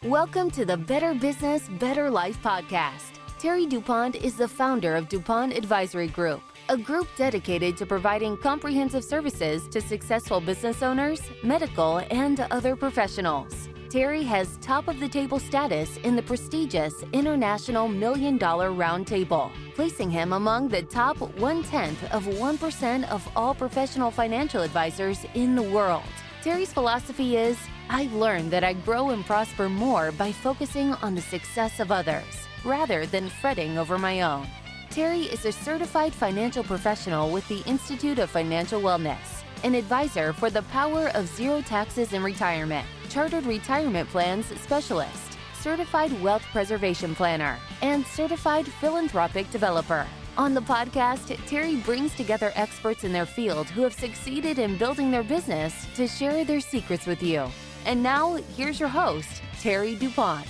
Welcome to the Better Business, Better Life podcast. Terry DuPont is the founder of DuPont Advisory Group, a group dedicated to providing comprehensive services to successful business owners, medical, and other professionals. Terry has top-of-the-table status in the prestigious International $1 Million Roundtable, placing him among the top 0.1% of all professional financial advisors in the world. Terry's philosophy is, I've learned that I grow and prosper more by focusing on the success of others, rather than fretting over my own. Terry is a certified financial professional with the Institute of Financial Wellness, an advisor for the Power of Zero Taxes in Retirement, chartered retirement plans specialist, certified wealth preservation planner, and certified philanthropic developer. On the podcast, Terry brings together experts in their field who have succeeded in building their business to share their secrets with you. And now, here's your host, Terry DuPont.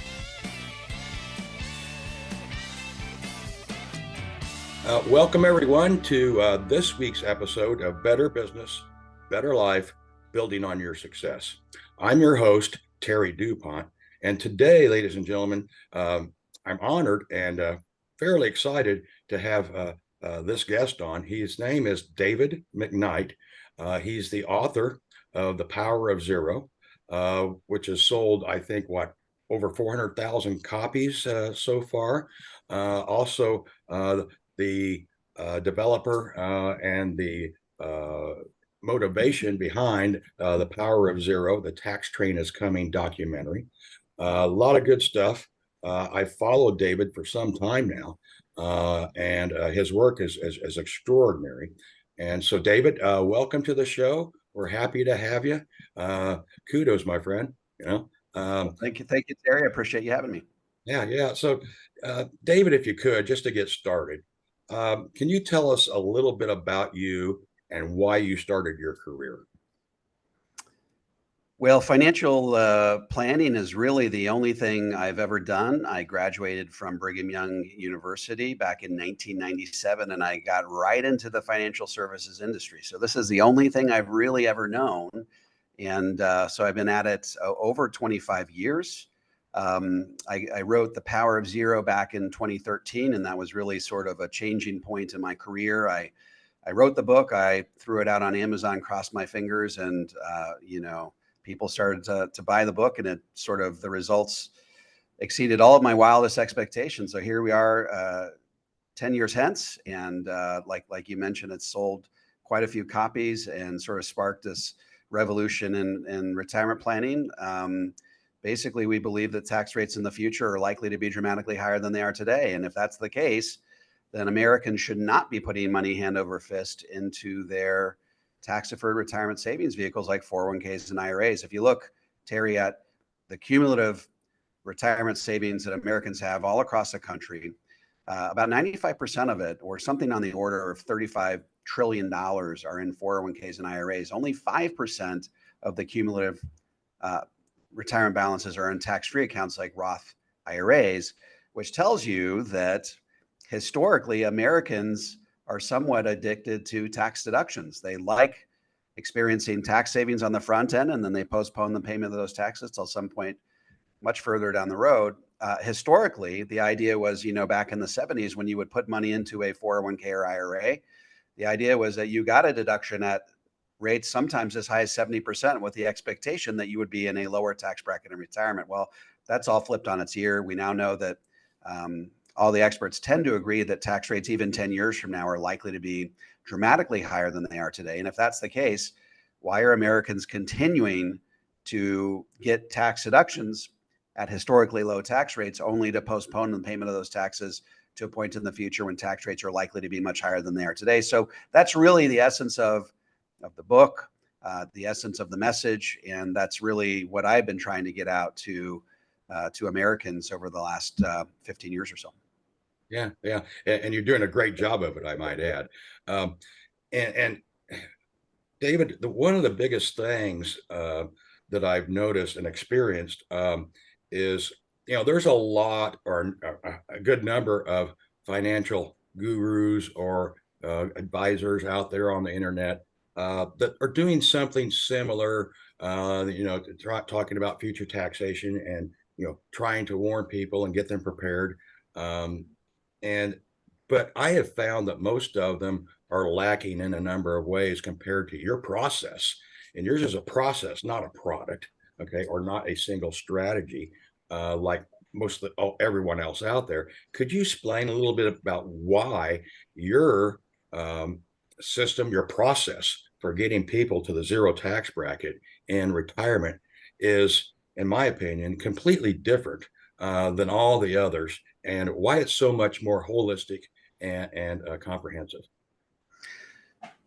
Welcome, everyone, to this week's episode of Better Business, Better Life, Building on Your Success. I'm your host, Terry DuPont, and today, ladies and gentlemen, I'm honored and fairly excited to have this guest on. His name is David McKnight. He's the author of The Power of Zero, which has sold, I think, over 400,000 copies so far. Also, the developer and the motivation behind The Power of Zero, the Tax Train is Coming documentary. A lot of good stuff. I've followed David for some time now, and his work is extraordinary. And so, David, welcome to the show. We're happy to have you. Kudos, my friend. Thank you, Terry. I appreciate you having me. Yeah. So, David, if you could, just to get started, can you tell us a little bit about you and why you started your career? Well, financial planning is really the only thing I've ever done. I graduated from Brigham Young University back in 1997, and I got right into the financial services industry. So this is the only thing I've really ever known. And so I've been at it over 25 years. I wrote The Power of Zero back in 2013, and that was really sort of a changing point in my career. I wrote the book, I threw it out on Amazon, crossed my fingers, and people started to buy the book, and the results exceeded all of my wildest expectations. So here we are 10 years hence. And like you mentioned, it's sold quite a few copies and sort of sparked this revolution in retirement planning. Basically, we believe that tax rates in the future are likely to be dramatically higher than they are today. And if that's the case, then Americans should not be putting money hand over fist into their tax-deferred retirement savings vehicles like 401ks and IRAs. If you look, Terry, at the cumulative retirement savings that Americans have all across the country, about 95% of it, or something on the order of $35 trillion, are in 401ks and IRAs. Only 5% of the cumulative retirement balances are in tax-free accounts like Roth IRAs, which tells you that historically Americans are somewhat addicted to tax deductions. They like experiencing tax savings on the front end, and then they postpone the payment of those taxes till some point much further down the road. Historically, the idea was, back in the 70s, when you would put money into a 401k or IRA, the idea was that you got a deduction at rates sometimes as high as 70% with the expectation that you would be in a lower tax bracket in retirement. Well, that's all flipped on its ear. We now know that all the experts tend to agree that tax rates, even 10 years from now, are likely to be dramatically higher than they are today. And if that's the case, why are Americans continuing to get tax deductions at historically low tax rates only to postpone the payment of those taxes to a point in the future when tax rates are likely to be much higher than they are today? So that's really the essence of the book, the essence of the message. And that's really what I've been trying to get out to Americans over the last 15 years or so. Yeah. And you're doing a great job of it, I might add. And David, one of the biggest things that I've noticed and experienced is, there's a lot or a good number of financial gurus or advisors out there on the internet that are doing something similar, talking about future taxation trying to warn people and get them prepared. But I have found that most of them are lacking in a number of ways compared to your process. And yours is a process, not a product, okay, or not a single strategy like everyone else out there. Could you explain a little bit about why your system, your process for getting people to the zero tax bracket and retirement is, in my opinion, completely different than all the others, and why it's so much more holistic and comprehensive?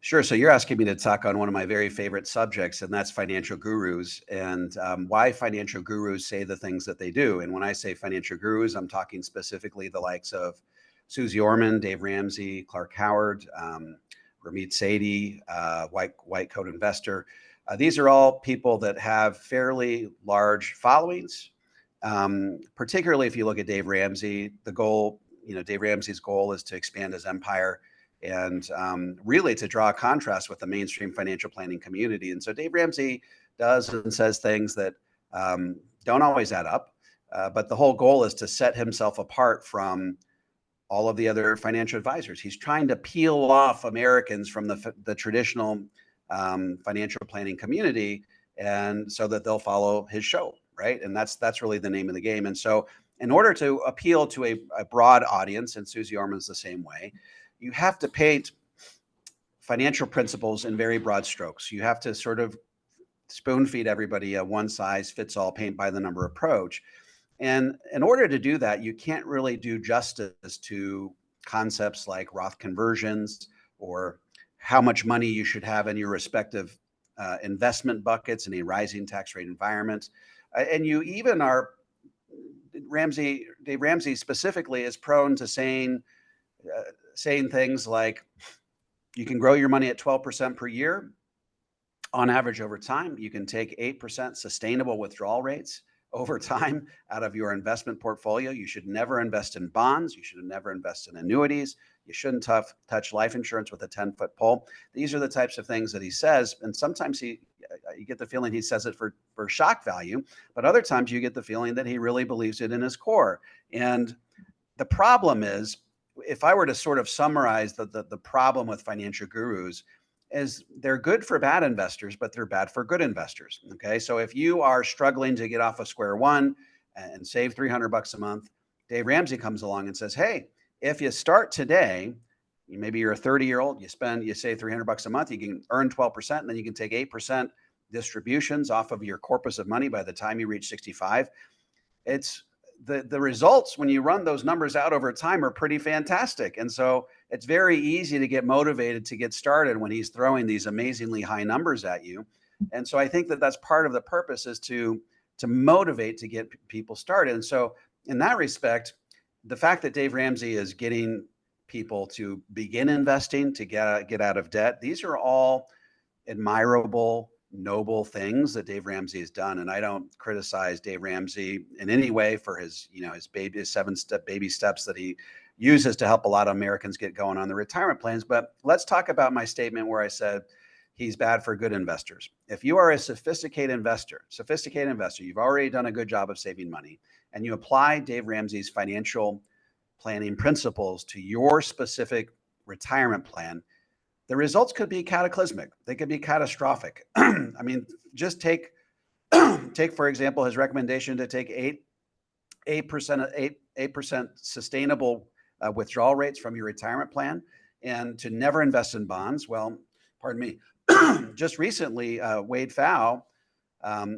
Sure. So you're asking me to talk on one of my very favorite subjects, and that's financial gurus, and why financial gurus say the things that they do. And when I say financial gurus, I'm talking specifically the likes of Susie Orman, Dave Ramsey, Clark Howard, Ramit Sethi, White Coat Investor. These are all people that have fairly large followings. Particularly if you look at Dave Ramsey, Dave Ramsey's goal is to expand his empire and really to draw a contrast with the mainstream financial planning community. And so Dave Ramsey does and says things that don't always add up, but the whole goal is to set himself apart from all of the other financial advisors. He's trying to peel off Americans from the traditional financial planning community, and so that they'll follow his show, right? And that's really the name of the game. And so in order to appeal to a broad audience, and Susie Orman's the same way, you have to paint financial principles in very broad strokes. You have to sort of spoon feed everybody a one size fits all, paint by the number approach. And in order to do that, you can't really do justice to concepts like Roth conversions or how much money you should have in your respective investment buckets in a rising tax rate environment. And you even are, Dave Ramsey specifically is prone to saying things like, you can grow your money at 12% per year on average over time. You can take 8% sustainable withdrawal rates over time out of your investment portfolio. You should never invest in bonds. You should never invest in annuities. You shouldn't touch life insurance with a 10-foot pole. These are the types of things that he says. And sometimes you get the feeling he says it for shock value, but other times you get the feeling that he really believes it in his core. And the problem is, if I were to sort of summarize the problem with financial gurus, is they're good for bad investors, but they're bad for good investors. Okay. So if you are struggling to get off of square one and save $300 a month, Dave Ramsey comes along and says, hey, if you start today, maybe you're a 30-year-old, you save $300 a month, you can earn 12%, and then you can take 8% distributions off of your corpus of money by the time you reach 65. It's the results when you run those numbers out over time are pretty fantastic. And so it's very easy to get motivated to get started when he's throwing these amazingly high numbers at you. And so I think that that's part of the purpose, is to motivate, to get people started. And so in that respect, the fact that Dave Ramsey is getting people to begin investing, to get out of debt, these are all admirable, noble things that Dave Ramsey has done. And I don't criticize Dave Ramsey in any way for his 7-step baby steps that he uses to help a lot of Americans get going on their retirement plans. But let's talk about my statement where I said he's bad for good investors. If you are a sophisticated investor, you've already done a good job of saving money, and you apply Dave Ramsey's financial planning principles to your specific retirement plan, the results could be cataclysmic. They could be catastrophic. I mean, just take, for example, his recommendation to take 8% sustainable withdrawal rates from your retirement plan, and to never invest in bonds. Well, pardon me. Just recently, Wade Pfau,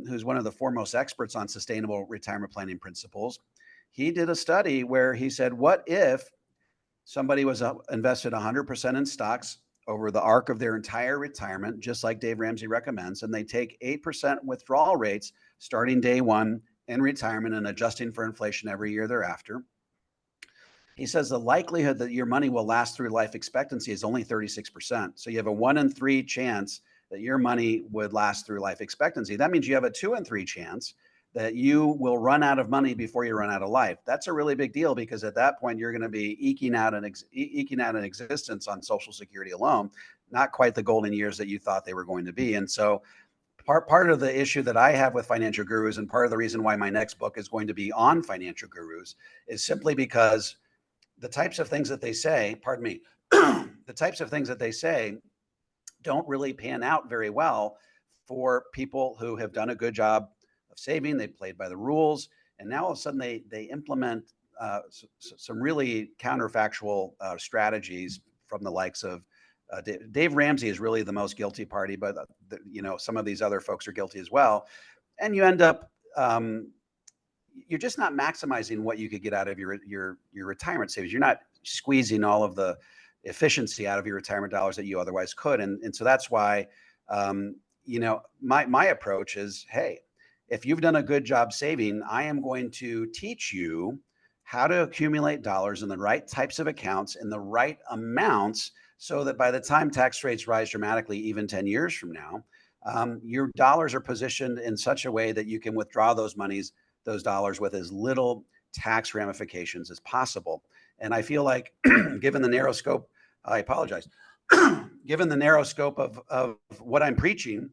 who's one of the foremost experts on sustainable retirement planning principles, he did a study where he said, what if somebody was invested 100% in stocks over the arc of their entire retirement, just like Dave Ramsey recommends, and they take 8% withdrawal rates starting day one in retirement and adjusting for inflation every year thereafter. He says the likelihood that your money will last through life expectancy is only 36%. So you have a 1 in 3 chance that your money would last through life expectancy. That means you have a 2 in 3 chance that you will run out of money before you run out of life. That's a really big deal, because at that point, you're going to be eking out an existence on Social Security alone, not quite the golden years that you thought they were going to be. And so part of the issue that I have with financial gurus, and part of the reason why my next book is going to be on financial gurus, is simply because the types of things that they say, pardon me, the types of things that they say don't really pan out very well for people who have done a good job of saving. They played by the rules, and now all of a sudden they implement some really counterfactual strategies from the likes of Dave Ramsey is really the most guilty party, but some of these other folks are guilty as well. And you end up you're just not maximizing what you could get out of your retirement savings. You're not squeezing all of the efficiency out of your retirement dollars that you otherwise could. And so that's why, my approach is, hey, if you've done a good job saving, I am going to teach you how to accumulate dollars in the right types of accounts in the right amounts, so that by the time tax rates rise dramatically, even 10 years from now, your dollars are positioned in such a way that you can withdraw those dollars with as little tax ramifications as possible. And I feel like given the narrow scope, I apologize, given the narrow scope of what I'm preaching,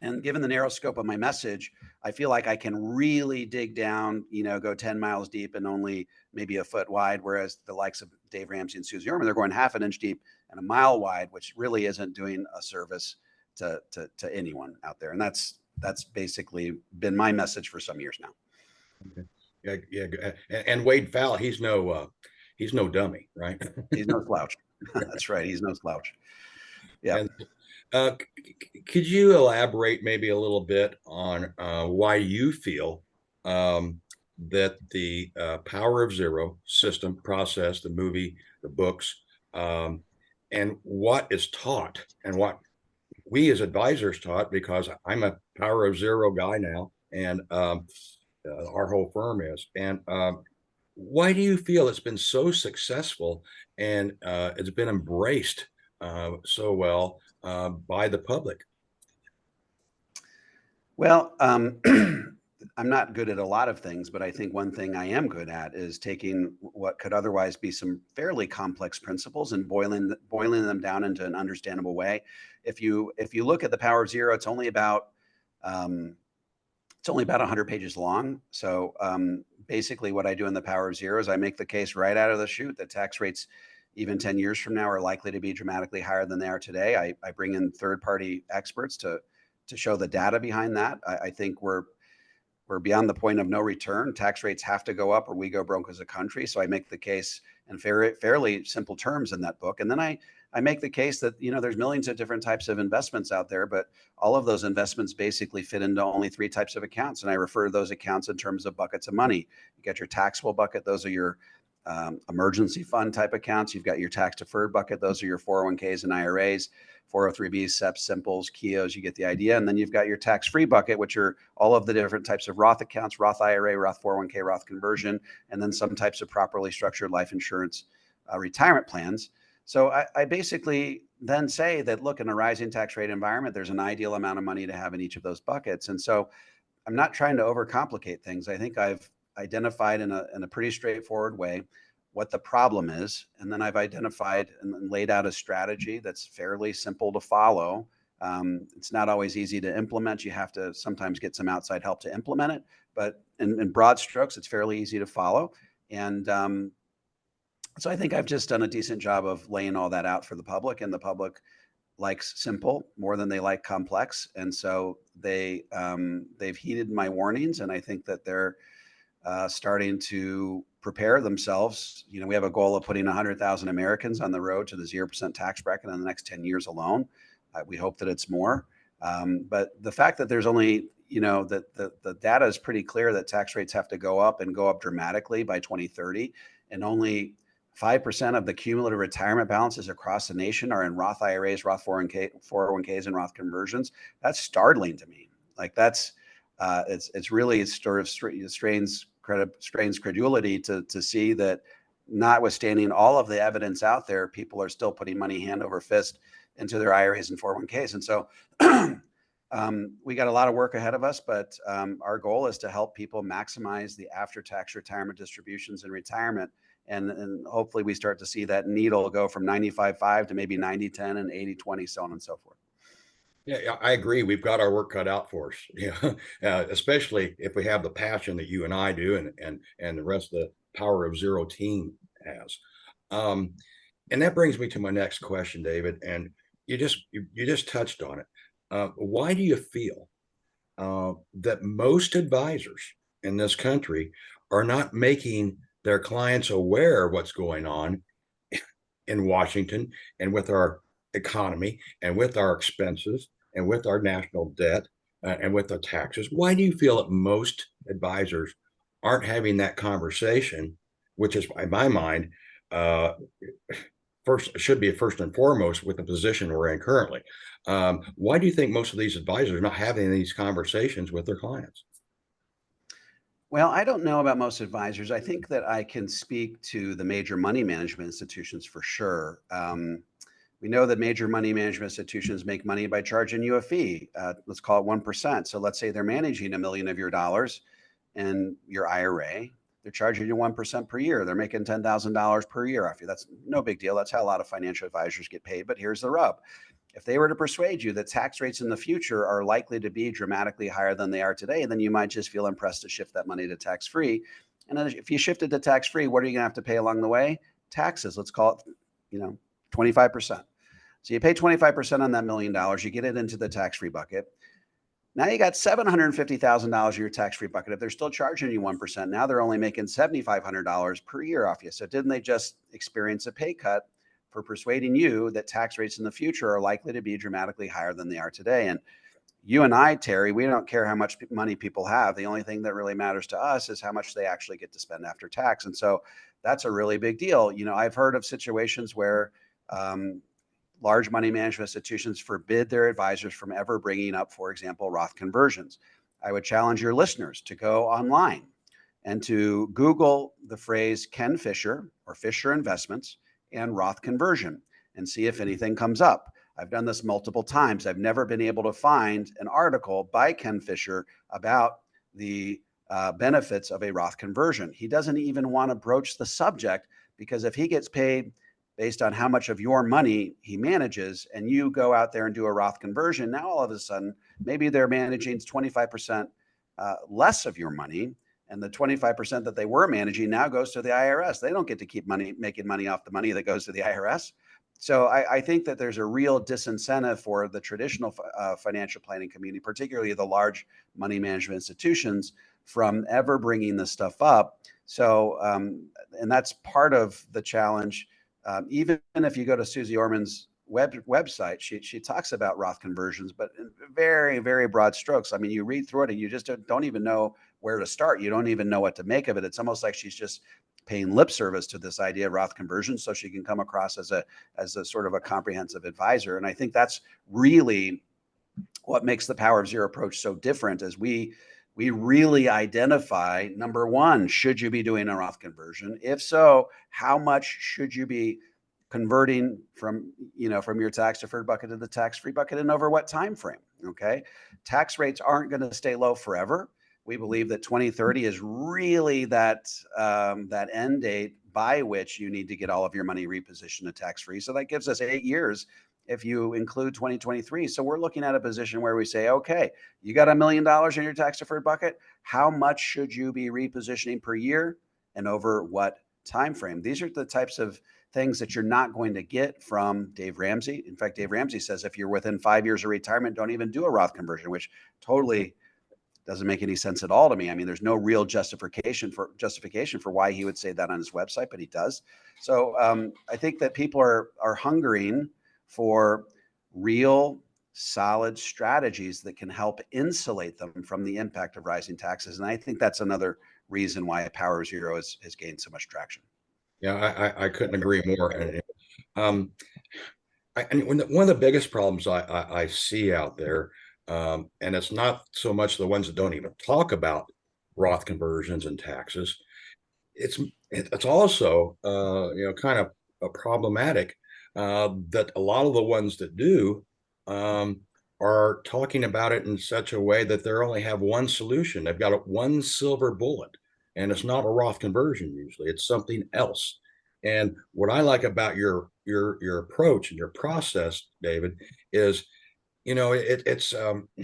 and given the narrow scope of my message, I feel like I can really dig down, go 10 miles deep and only maybe a foot wide, whereas the likes of Dave Ramsey and Susie Orman, they're going half an inch deep and a mile wide, which really isn't doing a service to anyone out there. And that's basically been my message for some years now. Okay. Yeah. And Wade Fowle, he's no dummy, right? He's no slouch. That's right. He's no slouch. Yeah. And, could you elaborate maybe a little bit on why you feel that the Power of Zero system, process, the movie, the books, and what is taught and what we as advisors taught, because I'm a Power of Zero guy now, and our whole firm is. And why do you feel it's been so successful and it's been embraced so well by the public? Well, I'm not good at a lot of things, but I think one thing I am good at is taking what could otherwise be some fairly complex principles and boiling them down into an understandable way. If you look at the Power of Zero, it's only about 100 pages long. So basically what I do in the Power of Zero is I make the case right out of the chute that tax rates even 10 years from now are likely to be dramatically higher than they are today. I bring in third-party experts to show the data behind that. I think we're beyond the point of no return. Tax rates have to go up or we go broke as a country. So I make the case in fairly simple terms in that book. And then I make the case that, there's millions of different types of investments out there, but all of those investments basically fit into only 3 types of accounts. And I refer to those accounts in terms of buckets of money. You got your taxable bucket. Those are your emergency fund type accounts. You've got your tax deferred bucket. Those are your 401ks and IRAs, 403bs, SEPs, Simples, KIOs. You get the idea. And then you've got your tax-free bucket, which are all of the different types of Roth accounts, Roth IRA, Roth 401k, Roth conversion, and then some types of properly structured life insurance retirement plans. So I basically then say that, look, in a rising tax rate environment, there's an ideal amount of money to have in each of those buckets. And so I'm not trying to overcomplicate things. I think I've identified in a pretty straightforward way what the problem is. And then I've identified and laid out a strategy that's fairly simple to follow. It's not always easy to implement. You have to sometimes get some outside help to implement it. But in broad strokes, it's fairly easy to follow. And so I think I've just done a decent job of laying all that out for the public, and the public likes simple more than they like complex. And so they've heeded my warnings, and I think that they're starting to prepare themselves. We have a goal of putting 100,000 Americans on the road to the 0% tax bracket in the next 10 years alone. We hope that it's more. But the fact that there's only, that the data is pretty clear that tax rates have to go up and go up dramatically by 2030, and only 5% of the cumulative retirement balances across the nation are in Roth IRAs, Roth 401ks, and Roth conversions. That's startling to me. Like it's really sort of strains credulity to see that, notwithstanding all of the evidence out there, people are still putting money hand over fist into their IRAs and 401ks. And so we got a lot of work ahead of us, but our goal is to help people maximize the after-tax retirement distributions in retirement. And hopefully we start to see that needle go from 95-5 to maybe 90-10 and 80-20, so on and so forth. Yeah, I agree. We've got our work cut out for us. Especially if we have the passion that you and I do, and the rest of the Power of Zero team has. Um, and that brings me to my next question, David. And you just touched on it. Why do you feel that most advisors in this country are not making their clients aware of what's going on in Washington and with our economy and with our expenses and with our national debt and with the taxes? Why do you feel that most advisors aren't having that conversation, which is, in my mind, uh, first should be first and foremost with the position we're in currently? Why do you think most of these advisors are not having these conversations with their clients? Well, I don't know about most advisors. I think that I can speak to the major money management institutions for sure. We know that major money management institutions make money by charging you a fee. Let's call it 1%. So let's say they're managing $1 million of your dollars in your IRA. They're charging you 1% per year. They're making $10,000 per year off you. That's no big deal. That's how a lot of financial advisors get paid. But here's the rub. If they were to persuade you that tax rates in the future are likely to be dramatically higher than they are today, then you might just feel impressed to shift that money to tax-free. And then if you shift it to tax-free, what are you going to have to pay along the way? Taxes. Let's call it, 25%. So you pay 25% on that $1 million, you get it into the tax-free bucket. Now you got $750,000 in your tax-free bucket. If they're still charging you 1%, now they're only making $7,500 per year off you. So didn't they just experience a pay cut for persuading you that tax rates in the future are likely to be dramatically higher than they are today? And you and I, Terry, we don't care how much money people have. The only thing that really matters to us is how much they actually get to spend after tax. And so that's a really big deal. I've heard of situations where large money management institutions forbid their advisors from ever bringing up, for example, Roth conversions. I would challenge your listeners to go online and to Google the phrase Ken Fisher or Fisher Investments and Roth conversion and see if anything comes up. I've done this multiple times. I've never been able to find an article by Ken Fisher about the benefits of a Roth conversion. He doesn't even want to broach the subject, because if he gets paid based on how much of your money he manages, and you go out there and do a Roth conversion, now all of a sudden, maybe they're managing 25% less of your money, and the 25% that they were managing now goes to the IRS. They don't get to keep making money off the money that goes to the IRS. So I think that there's a real disincentive for the traditional financial planning community, particularly the large money management institutions, from ever bringing this stuff up. So, and that's part of the challenge. Even if you go to Susie Orman's website, she talks about Roth conversions, but in very, very broad strokes. I mean, you read through it and you just don't even know where to start. You don't even know what to make of it. It's almost like she's just paying lip service to this idea of Roth conversions so she can come across as a sort of a comprehensive advisor. And I think that's really what makes the Power of Zero approach so different, as we really identify, number one, should you be doing a Roth conversion? If so, how much should you be converting from your tax deferred bucket to the tax-free bucket, and over what time frame? Okay. Tax rates aren't going to stay low forever. We believe that 2030 is really that end date by which you need to get all of your money repositioned to tax-free. So that gives us 8 years if you include 2023. So we're looking at a position where we say, okay, you got $1 million in your tax deferred bucket. How much should you be repositioning per year, and over what time frame? These are the types of things that you're not going to get from Dave Ramsey. In fact, Dave Ramsey says if you're within 5 years of retirement, don't even do a Roth conversion, which totally doesn't make any sense at all to me. I mean, there's no real justification for why he would say that on his website, but he does. So I think that people are hungering for real, solid strategies that can help insulate them from the impact of rising taxes. And I think that's another reason why Power Zero has gained so much traction. Yeah, I couldn't agree more. And one of the biggest problems I see out there, and it's not so much the ones that don't even talk about Roth conversions and taxes. It's also kind of a problematic that a lot of the ones that do are talking about it in such a way that they only have one solution. They've got one silver bullet, and it's not a Roth conversion. Usually, it's something else. And what I like about your approach and your process, David, is It's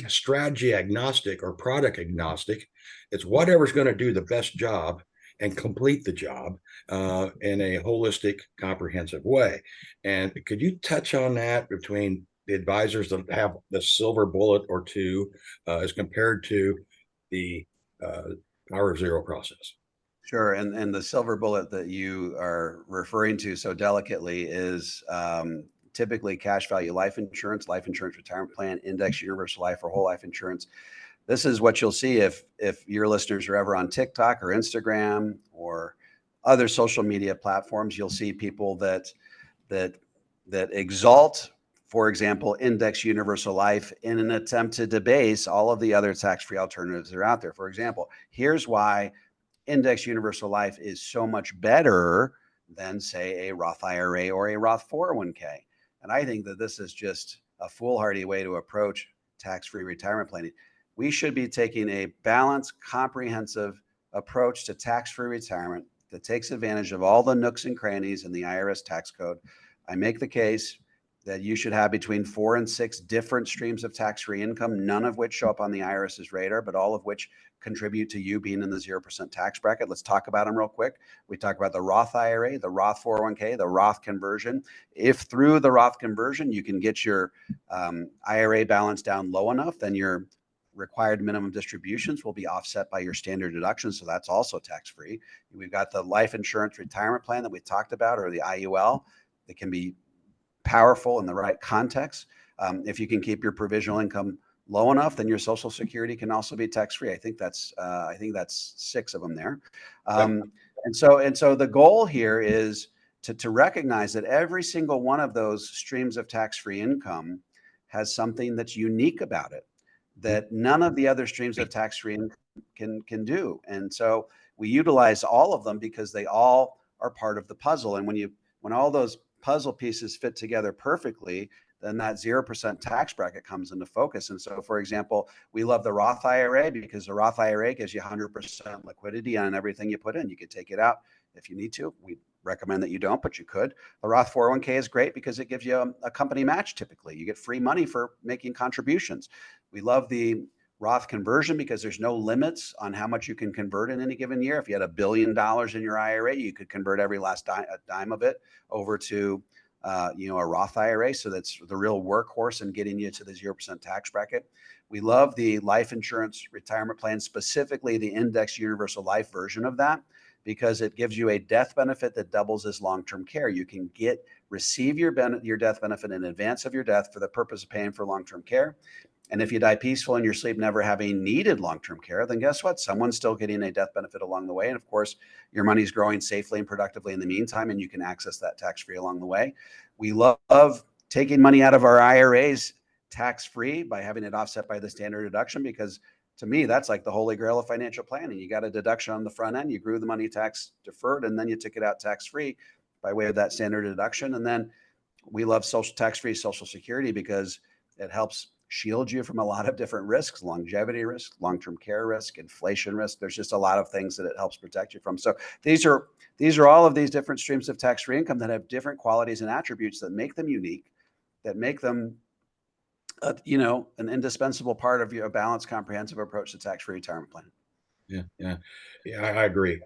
strategy agnostic or product agnostic. It's whatever's going to do the best job and complete the job in a holistic, comprehensive way. And could you touch on that between the advisors that have the silver bullet or two as compared to the Power of Zero process? Sure. And the silver bullet that you are referring to so delicately is typically cash value life insurance retirement plan, index universal life, or whole life insurance. This is what you'll see if your listeners are ever on TikTok or Instagram or other social media platforms. You'll see people that exalt, for example, index universal life in an attempt to debase all of the other tax-free alternatives that are out there. For example, here's why index universal life is so much better than, say, a Roth IRA or a Roth 401k. And I think that this is just a foolhardy way to approach tax-free retirement planning. We should be taking a balanced, comprehensive approach to tax-free retirement that takes advantage of all the nooks and crannies in the IRS tax code. I make the case that you should have between 4 and 6 different streams of tax-free income, none of which show up on the IRS's radar, but all of which contribute to you being in the 0% tax bracket. Let's talk about them real quick. We talk about the Roth IRA, the Roth 401k, the Roth conversion. If through the Roth conversion, you can get your IRA balance down low enough, then your required minimum distributions will be offset by your standard deductions. So that's also tax-free. We've got the life insurance retirement plan that we talked about, or the IUL, that can be powerful in the right context. If you can keep your provisional income low enough, then your Social Security can also be tax-free. I think that's 6 of them there. And so the goal here is to recognize that every single one of those streams of tax-free income has something that's unique about it that none of the other streams of tax-free income can do. And so we utilize all of them because they all are part of the puzzle. And when all those puzzle pieces fit together perfectly, then that 0% tax bracket comes into focus. And so, for example, we love the Roth IRA because the Roth IRA gives you 100% liquidity on everything you put in. You could take it out if you need to. We recommend that you don't, but you could. The Roth 401k is great because it gives you a company match typically. You get free money for making contributions. We love the Roth conversion because there's no limits on how much you can convert in any given year. If you had $1 billion in your IRA, you could convert every last dime of it over to a Roth IRA. So that's the real workhorse in getting you to the 0% tax bracket. We love the life insurance retirement plan, specifically the index universal life version of that, because it gives you a death benefit that doubles as long-term care. You can receive your death benefit in advance of your death for the purpose of paying for long-term care. And if you die peaceful in your sleep, never having needed long-term care, then guess what? Someone's still getting a death benefit along the way. And of course, your money's growing safely and productively in the meantime, and you can access that tax-free along the way. We love taking money out of our IRAs tax-free by having it offset by the standard deduction, because to me, that's like the holy grail of financial planning. You got a deduction on the front end, you grew the money tax deferred, and then you took it out tax-free by way of that standard deduction. And then we love tax-free Social Security because it helps shield you from a lot of different risks: longevity risk, long-term care risk, inflation risk. There's just a lot of things that it helps protect you from. So these are all of these different streams of tax-free income that have different qualities and attributes that make them unique, that make them an indispensable part of your balanced, comprehensive approach to tax-free retirement planning. Yeah, I agree.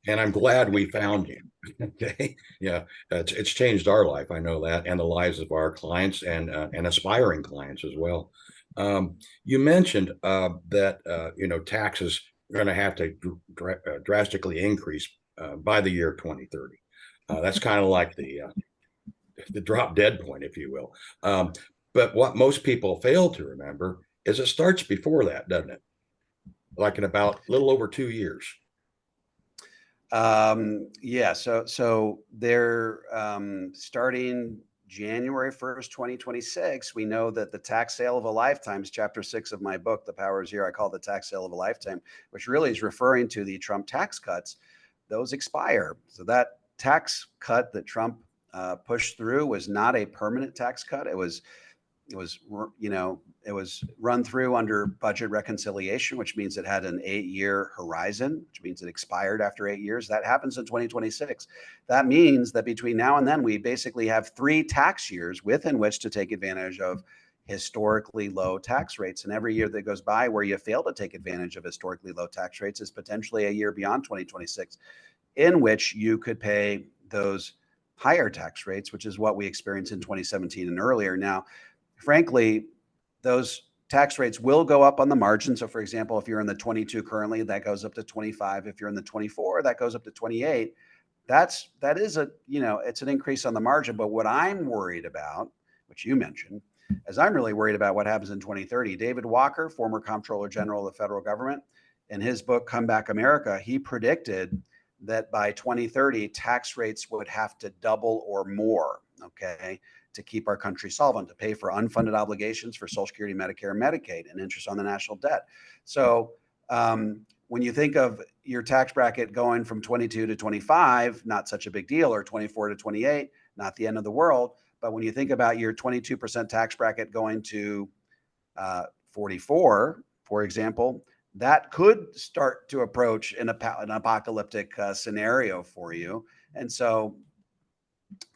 And I'm glad we found you. Okay. Yeah. It's changed our life. I know that, and the lives of our clients and aspiring clients as well. You mentioned that, taxes are going to have to drastically increase by the year 2030. That's kind of like the drop dead point, if you will. But what most people fail to remember is it starts before that, doesn't it? Like in about a little over 2 years. So they're starting January 1st, 2026. We know that the tax sale of a lifetime is chapter 6 of my book, The Power of Zero. I call it the tax sale of a lifetime, which really is referring to the Trump tax cuts. Those expire. So that tax cut that Trump pushed through was not a permanent tax cut. It was run through under budget reconciliation, which means it had an 8-year horizon, which means it expired after 8 years. That happens in 2026. That means that between now and then, we basically have 3 tax years within which to take advantage of historically low tax rates. And every year that goes by where you fail to take advantage of historically low tax rates is potentially a year beyond 2026 in which you could pay those higher tax rates, which is what we experienced in 2017 and earlier. Now, frankly, those tax rates will go up on the margin. So for example, if you're in the 22 currently, that goes up to 25. If you're in the 24, that goes up to 28. That is it's an increase on the margin. But what I'm worried about, which you mentioned, is I'm really worried about what happens in 2030. David Walker, former Comptroller General of the federal government, in his book, Come Back America, he predicted that by 2030, tax rates would have to double or more, okay, to keep our country solvent, to pay for unfunded obligations for Social Security, Medicare, and Medicaid, and interest on the national debt. So when you think of your tax bracket going from 22 to 25, not such a big deal, or 24 to 28, not the end of the world. But when you think about your 22% tax bracket going to 44, for example, that could start to approach an apocalyptic scenario for you. And so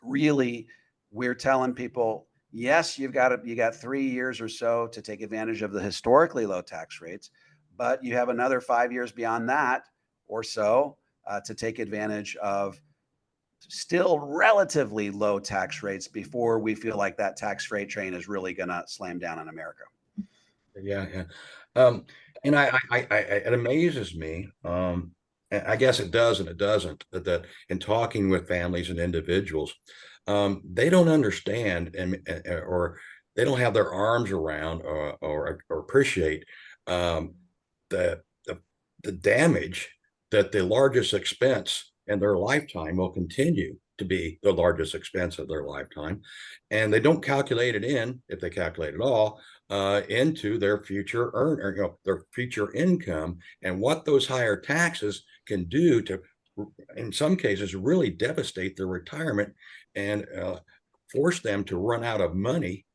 really, we're telling people, yes, you got 3 years or so to take advantage of the historically low tax rates, but you have another 5 years beyond that or so to take advantage of still relatively low tax rates before we feel like that tax freight train is really going to slam down on America. Yeah. And it amazes me. And I guess it does and it doesn't, that in talking with families and individuals, they don't understand or they don't have their arms around or appreciate the damage that the largest expense in their lifetime will continue to be the largest expense of their lifetime. And they don't calculate it in, if they calculate it all, into their future their future income, and what those higher taxes can do to, in some cases, really devastate their retirement and force them to run out of money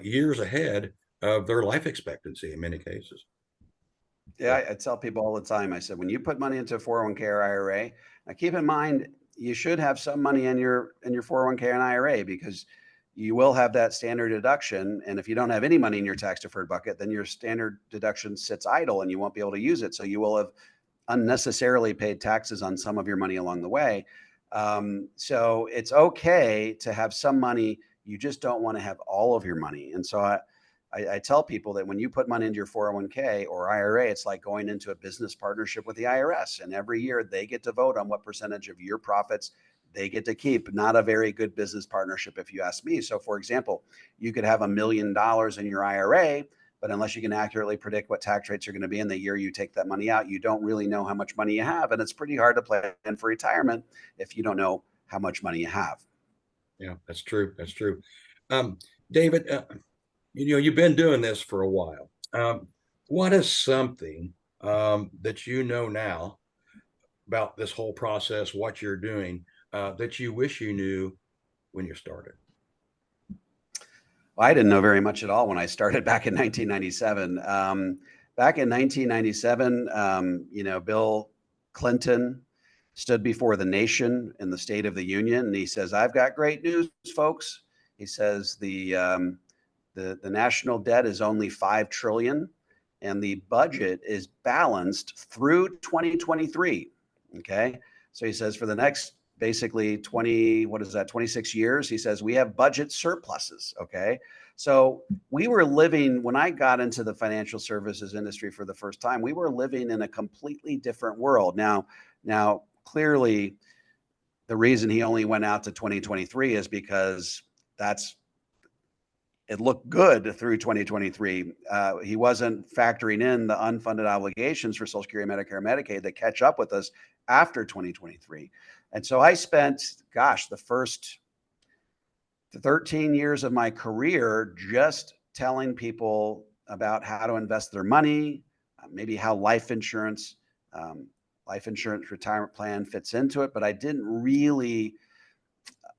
years ahead of their life expectancy in many cases. Yeah, I tell people all the time, I said, when you put money into a 401k or IRA, now keep in mind, you should have some money in your 401k and IRA, because you will have that standard deduction. And if you don't have any money in your tax deferred bucket, then your standard deduction sits idle and you won't be able to use it. So you will have unnecessarily paid taxes on some of your money along the way. So it's okay to have some money. You just don't want to have all of your money. And so I tell people that when you put money into your 401k or IRA, it's like going into a business partnership with the IRS. And every year they get to vote on what percentage of your profits they get to keep. Not a very good business partnership, if you ask me. So for example, you could have $1 million in your IRA, but unless you can accurately predict what tax rates are going to be in the year you take that money out, you don't really know how much money you have. And it's pretty hard to plan for retirement if you don't know how much money you have. Yeah, that's true. That's true. David, you've been doing this for a while. What is something that you know now about this whole process, what you're doing, that you wish you knew when you started? Well, I didn't know very much at all when I started back in 1997. Back in 1997, Bill Clinton stood before the nation in the State of the Union, and he says, "I've got great news, folks." He says the national debt is only $5 trillion, and the budget is balanced through 2023. Okay, so he says for the next basically 26 years, he says we have budget surpluses. Okay, so we were living, when I got into the financial services industry for the first time, we were living in a completely different world. Now clearly, the reason he only went out to 2023 is because it looked good through 2023. He wasn't factoring in the unfunded obligations for Social Security, Medicare, and Medicaid that catch up with us after 2023. And so I spent, the first 13 years of my career just telling people about how to invest their money, maybe how life insurance retirement plan fits into it. But I didn't really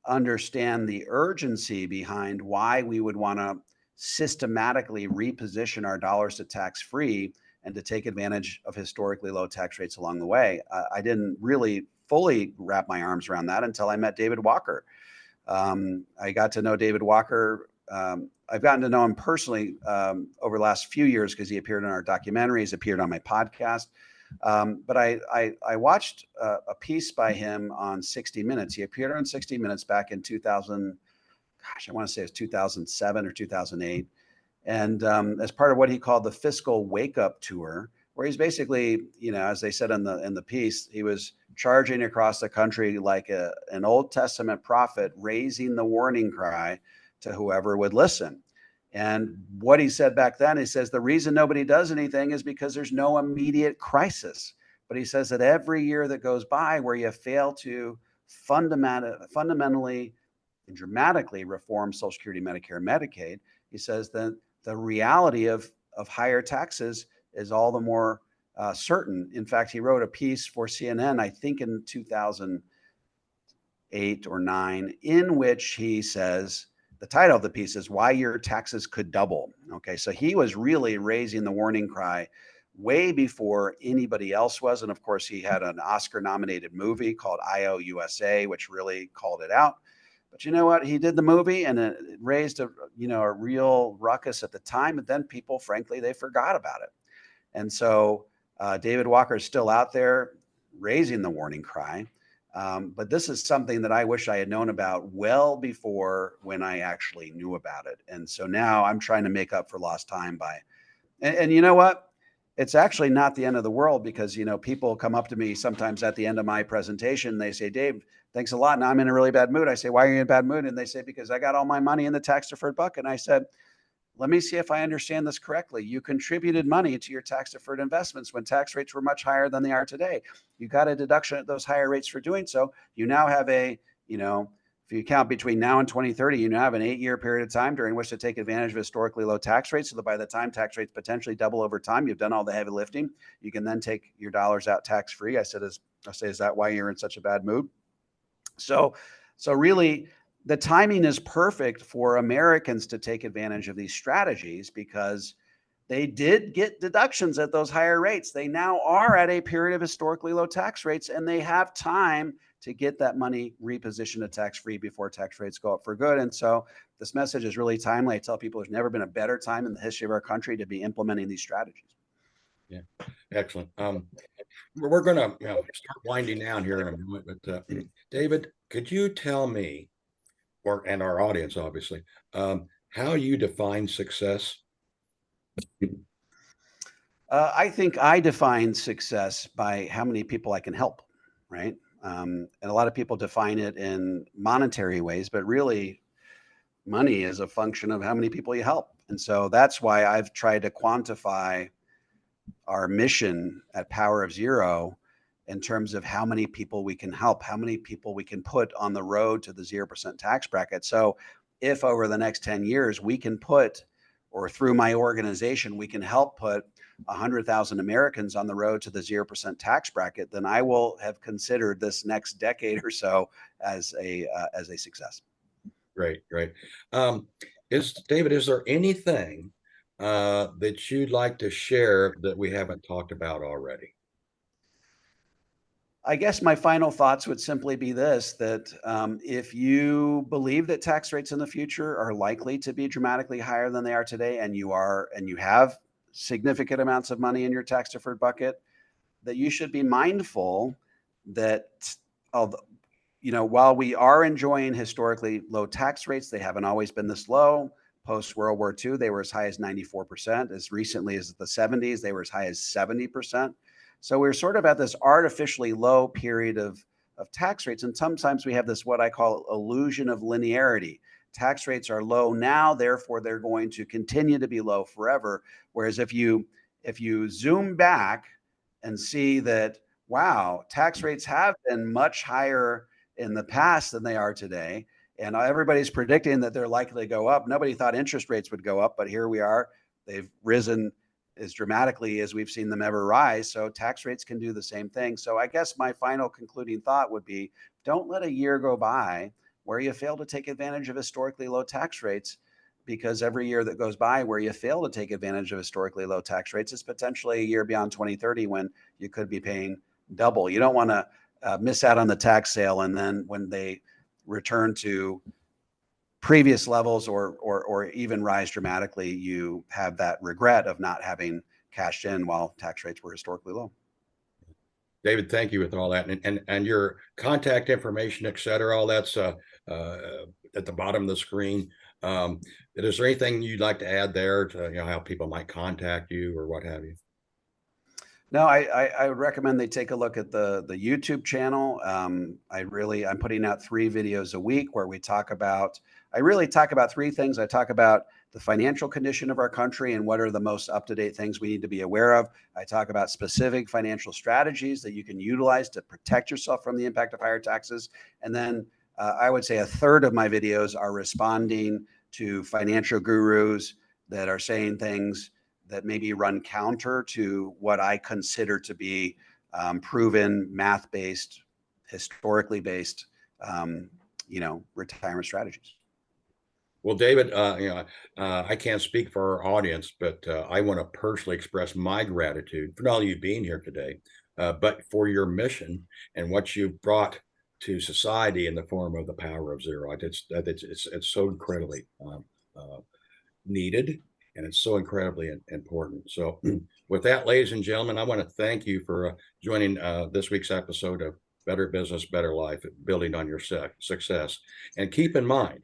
understand the urgency behind why we would want to systematically reposition our dollars to tax-free and to take advantage of historically low tax rates along the way. I didn't really fully wrap my arms around that until I met David Walker. I got to know David Walker I've gotten to know him personally over the last few years because he appeared in our documentaries, appeared on my podcast. But I watched a piece by him on 60 Minutes. He appeared on 60 Minutes back in 2000. Gosh, I want to say it was 2007 or 2008. And as part of what he called the fiscal wake up tour, where he's basically, as they said in the piece, he was charging across the country like an Old Testament prophet, raising the warning cry to whoever would listen. And what he said back then, he says, the reason nobody does anything is because there's no immediate crisis. But he says that every year that goes by where you fail to fundamentally and dramatically reform Social Security, Medicare, and Medicaid, he says that the reality of higher taxes is all the more certain. In fact, he wrote a piece for CNN, I think in 2008 or 9, in which he says, the title of the piece is Why Your Taxes Could Double. Okay, so he was really raising the warning cry way before anybody else was. And of course, he had an Oscar-nominated movie called IO USA, which really called it out. But you know what? He did the movie and it raised a real ruckus at the time. And then people, frankly, they forgot about it. And so David Walker is still out there raising the warning cry. But this is something that I wish I had known about well before when I actually knew about it. And so now I'm trying to make up for lost time and you know what? It's actually not the end of the world because, people come up to me sometimes at the end of my presentation. They say, Dave, thanks a lot. Now I'm in a really bad mood. I say, why are you in a bad mood? And they say, because I got all my money in the tax deferred bucket. And I said, let me see if I understand this correctly. You contributed money to your tax deferred investments when tax rates were much higher than they are today. You got a deduction at those higher rates for doing so. You now have if you count between now and 2030, you now have an 8-year period of time during which to take advantage of historically low tax rates. So that by the time tax rates potentially double over time, you've done all the heavy lifting. You can then take your dollars out tax free. I say, is that why you're in such a bad mood? So really, the timing is perfect for Americans to take advantage of these strategies because they did get deductions at those higher rates. They now are at a period of historically low tax rates, and they have time to get that money repositioned to tax-free before tax rates go up for good. And so this message is really timely. I tell people there's never been a better time in the history of our country to be implementing these strategies. Yeah, excellent. We're going to start winding down here in a moment, but David, could you tell me, and our audience, obviously, how you define success? I think I define success by how many people I can help, right? And a lot of people define it in monetary ways, but really money is a function of how many people you help. And so that's why I've tried to quantify our mission at Power of Zero in terms of how many people we can help, how many people we can put on the road to the 0% tax bracket. So if over the next 10 years we can put, or through my organization, we can help put 100,000 Americans on the road to the 0% tax bracket, then I will have considered this next decade or so as a success. Great. David, is there anything that you'd like to share that we haven't talked about already? I guess my final thoughts would simply be this, that if you believe that tax rates in the future are likely to be dramatically higher than they are today, and you have significant amounts of money in your tax deferred bucket, that you should be mindful that while we are enjoying historically low tax rates, they haven't always been this low. Post World War II, they were as high as 94%. As recently as the 70s, they were as high as 70%. So we're sort of at this artificially low period of tax rates. And sometimes we have this, what I call illusion of linearity. Tax rates are low now, therefore they're going to continue to be low forever. Whereas if you zoom back and see that, wow, tax rates have been much higher in the past than they are today, and everybody's predicting that they're likely to go up. Nobody thought interest rates would go up, but here we are. They've risen as dramatically as we've seen them ever rise. So tax rates can do the same thing. So I guess my final concluding thought would be, don't let a year go by where you fail to take advantage of historically low tax rates, because every year that goes by where you fail to take advantage of historically low tax rates is potentially a year beyond 2030 when you could be paying double. You don't want to miss out on the tax sale, and then when they return to previous levels or even rise dramatically, you have that regret of not having cashed in while tax rates were historically low. David, thank you with all that, and your contact information, et cetera, all that's at the bottom of the screen. Is there anything you'd like to add there to how people might contact you or what have you? No, I would recommend they take a look at the YouTube channel. I'm putting out 3 videos a week where I really talk about 3 things. I talk about the financial condition of our country and what are the most up-to-date things we need to be aware of. I talk about specific financial strategies that you can utilize to protect yourself from the impact of higher taxes. And then I would say a third of my videos are responding to financial gurus that are saying things that maybe run counter to what I consider to be proven, math-based, historically based, retirement strategies. Well, David, I can't speak for our audience, but I want to personally express my gratitude for not only you being here today, but for your mission and what you've brought to society in the form of the power of zero. It's so incredibly needed, and it's so incredibly important. So with that, ladies and gentlemen, I want to thank you for joining this week's episode of Better Business, Better Life, Building on Your Success. And keep in mind,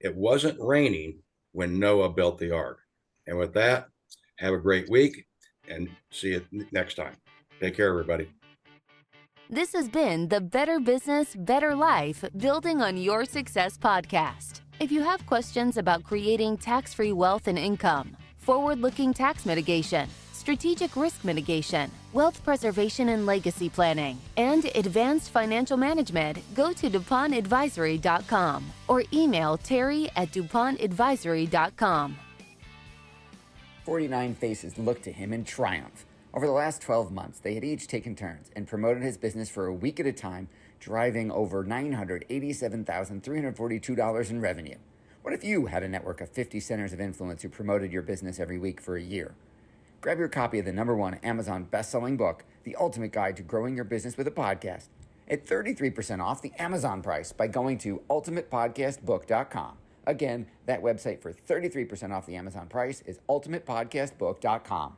it wasn't raining when Noah built the ark. And with that, have a great week and see you next time. Take care, everybody. This has been the Better Business, Better Life, Building on Your Success podcast. If you have questions about creating tax-free wealth and income, forward-looking tax mitigation, strategic risk mitigation, wealth preservation and legacy planning, and advanced financial management, go to DuPontAdvisory.com or email Terry@DuPontAdvisory.com. 49 faces looked to him in triumph. Over the last 12 months, they had each taken turns and promoted his business for a week at a time, driving over $987,342 in revenue. What if you had a network of 50 centers of influence who promoted your business every week for a year? Grab your copy of the #1 Amazon best-selling book, The Ultimate Guide to Growing Your Business with a Podcast, at 33% off the Amazon price by going to ultimatepodcastbook.com. Again, that website for 33% off the Amazon price is ultimatepodcastbook.com.